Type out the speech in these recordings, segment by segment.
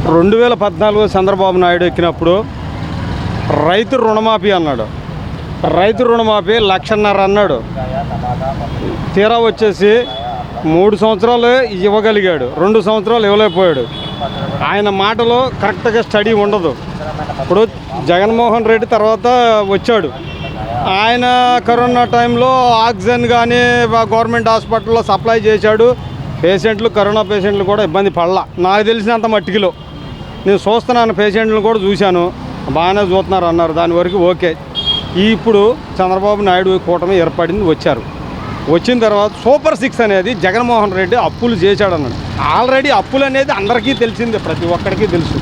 2014 చంద్రబాబు నాయుడు ఎక్కినప్పుడు రైతు రుణమాఫీ అన్నాడు. రైతు రుణమాఫీ 1,50,000 అన్నాడు. తీరా వచ్చేసి 3 సంవత్సరాలు ఇవ్వగలిగాడు, 2 సంవత్సరాలు ఇవ్వలేకపోయాడు. ఆయన మాటలో కరెక్ట్గా స్టడీ ఉండదు. ఇప్పుడు జగన్మోహన్ రెడ్డి తర్వాత వచ్చాడు. ఆయన కరోనా టైంలో ఆక్సిజన్ కానీ గవర్నమెంట్ హాస్పిటల్లో సప్లై చేశాడు. పేషెంట్లు, కరోనా పేషెంట్లు కూడా ఇబ్బంది పడలా. నాకు తెలిసినంత మట్టికిలో నేను చూస్తున్నాను, పేషెంట్లను కూడా చూశాను, బాగానే చూస్తున్నారు అన్నారు. దాని వరకు ఓకే. ఇప్పుడు చంద్రబాబు నాయుడు కూటమి ఏర్పడింది, వచ్చారు. వచ్చిన తర్వాత సూపర్ 6 అనేది జగన్మోహన్ రెడ్డి అప్పులు చేశాడు అన్నాడు. ఆల్రెడీ అప్పులు అనేది అందరికీ తెలిసిందే, ప్రతి ఒక్కడికి తెలుసు.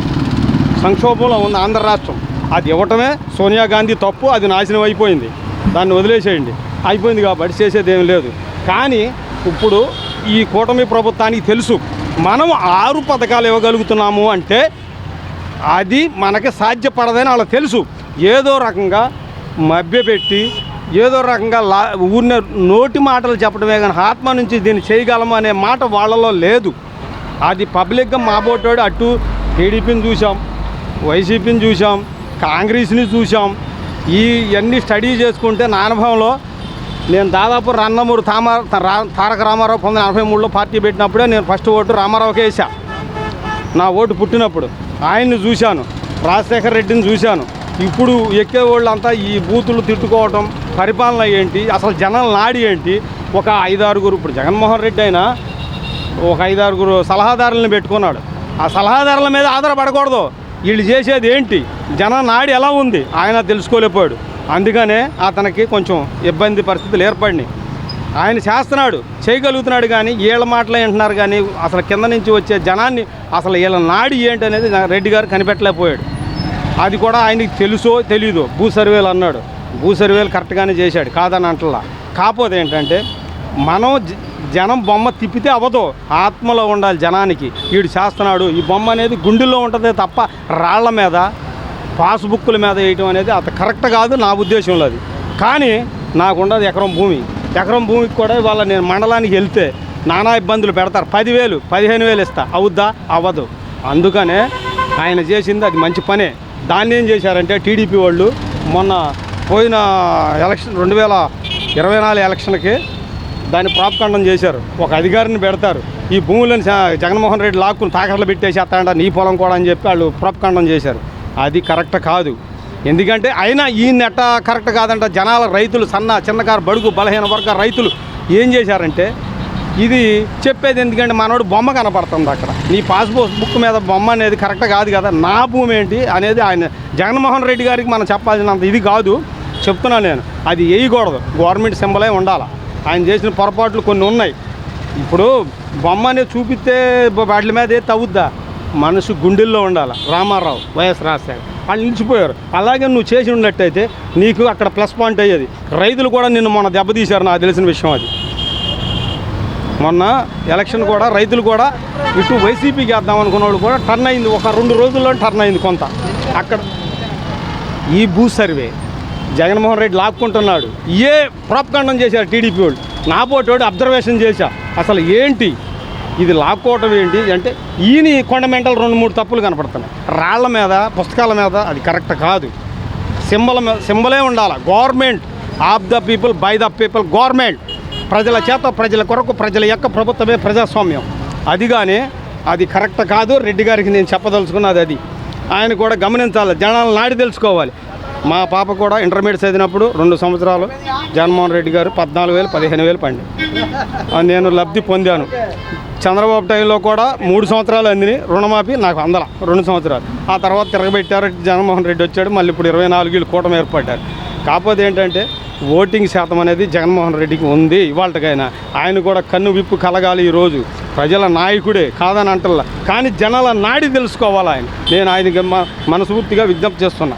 సంక్షోభంలో ఉంది ఆంధ్ర రాష్ట్రం. అది ఇవ్వటమే సోనియా గాంధీ తప్పు, అది నాశనం అయిపోయింది, దాన్ని వదిలేసేయండి. అయిపోయింది కాబట్టి చేసేది ఏం లేదు. కానీ ఇప్పుడు ఈ కూటమి ప్రభుత్వానికి తెలుసు మనం 6 పథకాలు ఇవ్వగలుగుతున్నాము అంటే అది మనకి సాధ్యపడదని వాళ్ళకి తెలుసు. ఏదో రకంగా మభ్యపెట్టి ఏదో రకంగా ఊరిన నోటి మాటలు చెప్పడమే కానీ ఆత్మ నుంచి దీన్ని చేయగలము అనే మాట వాళ్ళలో లేదు. అది పబ్లిక్గా మాబోటాడు. అటు టీడీపీని చూసాం, వైసీపీని చూసాం, కాంగ్రెస్ని చూసాం. ఇవన్నీ స్టడీ చేసుకుంటే నా అనుభవంలో నేను దాదాపు నందమూరి తారక రామారావు 1943లో పార్టీ పెట్టినప్పుడే నేను ఫస్ట్ ఓటు రామారావుకే వేసా. నా ఓటు పుట్టినప్పుడు ఆయన్ని చూశాను, రాజశేఖర రెడ్డిని చూశాను. ఇప్పుడు ఎక్కే వాళ్ళంతా ఈ బూతులు తిట్టుకోవటం, పరిపాలన ఏంటి, అసలు జనాల నాడి ఏంటి. ఒక 5-6 ఇప్పుడు జగన్మోహన్ రెడ్డి అయినా ఒక 5-6 సలహాదారులను పెట్టుకున్నాడు. ఆ సలహాదారుల మీద ఆధారపడకూడదు. వీళ్ళు చేసేది ఏంటి, జన నాడి ఎలా ఉంది ఆయన తెలుసుకోలేకపోయాడు. అందుకనే అతనికి కొంచెం ఇబ్బంది పరిస్థితులు ఏర్పడినాయి. ఆయన చేస్తున్నాడు, చేయగలుగుతున్నాడు, కానీ వీళ్ళ మాటలే వింటున్నారు. కానీ అసలు కింద నుంచి వచ్చే జనాన్ని అసలు వీళ్ళ నాడి ఏంటి అనేది రెడ్డి గారు కనిపెట్టలేకపోయాడు. అది కూడా ఆయనకి తెలుసో తెలీదో. భూ సర్వేలు అన్నాడు, భూ సర్వేలు కరెక్ట్గానే చేశాడు, కాదని అంటలా. కాకపోతే ఏంటంటే మనం జనం బొమ్మ తిప్పితే అవ్వదు, ఆత్మలో ఉండాలి జనానికి. వీడు చేస్తున్నాడు, ఈ బొమ్మ అనేది గుండెల్లో ఉంటుందే తప్ప రాళ్ల మీద పాస్బుక్కుల మీద వేయటం అనేది అంత కరెక్ట్ కాదు నా ఉద్దేశంలో. అది కానీ నాకుండదు ఎకరం భూమి. ఎకరం భూమికి కూడా ఇవాళ నేను మండలానికి వెళ్తే నానా ఇబ్బందులు పెడతారు. 10,000 15,000 ఇస్తా, అవుద్దా? అవ్వదు. అందుకనే ఆయన చేసింది అది మంచి పనే. దాన్ని ఏం చేశారంటే టీడీపీ వాళ్ళు మొన్న పోయిన ఎలక్షన్ 2024 ఎలక్షన్కి దాన్ని ప్రాపకాండం చేశారు. ఒక అధికారిని పెడతారు, ఈ భూములను జగన్మోహన్ రెడ్డి లాక్కుని తాకట్లు పెట్టేసేస్తాడంట, నీ పొలం కూడా అని చెప్పి వాళ్ళు ప్రాపకాండం చేశారు. అది కరెక్ట్ కాదు. ఎందుకంటే అయినా ఈ నెట్ట కరెక్ట్ కాదంట. జనాల రైతులు, చిన్నకారు బడుగు బలహీన వర్గ రైతులు ఏం చేశారంటే ఇది చెప్పేది ఎందుకంటే మనోడు బొమ్మ కనపడుతుంది అక్కడ, నీ పాస్బుక్ మీద బొమ్మ అనేది కరెక్ట్ కాదు కదా. నా భూమి ఏంటి అనేది ఆయన జగన్మోహన్ రెడ్డి గారికి మనం చెప్పాల్సినంత ఇది కాదు. చెప్తున్నాను నేను, అది వేయకూడదు, గవర్నమెంట్ సింబలే ఉండాలి. ఆయన చేసిన పొరపాట్లు కొన్ని ఉన్నాయి. ఇప్పుడు బొమ్మ అనేది చూపిస్తే వాటి మీద తవ్వుద్దా, మనసు గుండెల్లో ఉండాలి. రామారావు, వైఎస్ రాజశేఖర్ వాళ్ళు నిలిచిపోయారు. అలాగే నువ్వు చేసి ఉన్నట్టయితే నీకు అక్కడ ప్లస్ పాయింట్ అయ్యేది. రైతులు కూడా నిన్ను మొన్న దెబ్బతీశారు, నాకు తెలిసిన విషయం అది. మొన్న ఎలక్షన్ కూడా రైతులు కూడా ఇటు వైసీపీకి వేద్దాం అనుకున్న వాళ్ళు కూడా టర్న్ అయింది. ఒక 2 రోజుల్లో టర్న్ అయింది కొంత. అక్కడ ఈ భూ సర్వే జగన్మోహన్ రెడ్డి లాక్కుంటున్నాడు. ఏ ప్రాపకాండం చేశారు టీడీపీ వాళ్ళు. నా పోటోడు అబ్జర్వేషన్ చేశా, అసలు ఏంటి ఇది లాక్కోవటం ఏంటి అంటే ఈయన కొండమెంటల్ 2-3 తప్పులు కనపడుతున్నాయి. రాళ్ల మీద, పుస్తకాల మీద అది కరెక్ట్ కాదు. సింబలే ఉండాలి. Government of the people, by the people. Government ప్రజల చేత, ప్రజల కొరకు, ప్రజల యొక్క ప్రభుత్వమే ప్రజాస్వామ్యం. అది కానీ అది కరెక్ట్ కాదు. రెడ్డి గారికి నేను చెప్పదలుచుకున్నది అది. ఆయన కూడా గమనించాలి, జనాలు నాడి తెలుసుకోవాలి. మా పాప కూడా ఇంటర్మీడియట్ చదివినప్పుడు 2 సంవత్సరాలు జగన్మోహన్ రెడ్డి గారు 14,000 15,000 పండి నేను లబ్ధి పొందాను. చంద్రబాబు టైంలో కూడా 3 సంవత్సరాలు అందిని రుణమాఫీ, నాకు 2 సంవత్సరాలు. ఆ తర్వాత తిరగబెట్టారు, జగన్మోహన్ రెడ్డి వచ్చాడు. మళ్ళీ ఇప్పుడు 24 కూటమి ఏర్పడ్డారు. కాకపోతే ఏంటంటే ఓటింగ్ శాతం అనేది జగన్మోహన్ రెడ్డికి ఉంది ఇవాళకైనా. ఆయన కూడా కన్ను విప్పు కలగాలి. ఈరోజు ప్రజల నాయకుడే, కాదని అంటల్లా, కానీ జనాల నాడి తెలుసుకోవాలి ఆయన. నేను ఆయనకి మనస్ఫూర్తిగా విజ్ఞప్తి చేస్తున్నా.